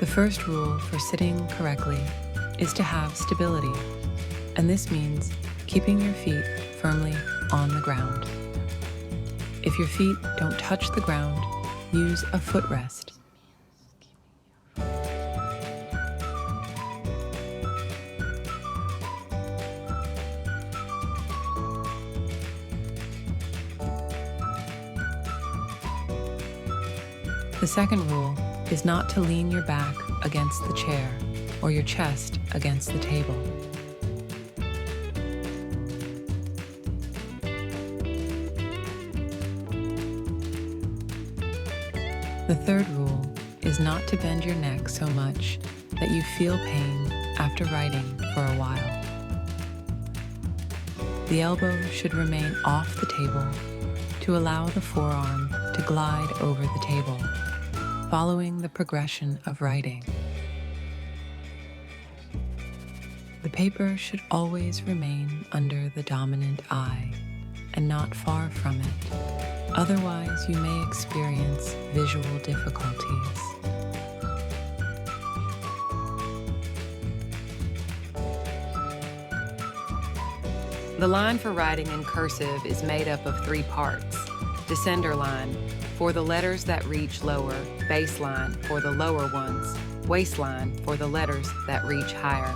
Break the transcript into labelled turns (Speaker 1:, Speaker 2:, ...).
Speaker 1: The first rule for sitting correctly is to have stability, and this means keeping your feet firmly on the ground. If your feet don't touch the ground, use a footrest. The second rule is not to lean your back against the chair or your chest against the table. The third rule is not to bend your neck so much that you feel pain after writing for a while. The elbow should remain off the table to allow the forearm to glide over the table, following the progression of writing. The paper should always remain under the dominant eye and not far from it. Otherwise, you may experience visual difficulties.
Speaker 2: The line for writing in cursive is made up of 3 parts. Descender line for the letters that reach lower, baseline for the lower ones, waistline for the letters that reach higher.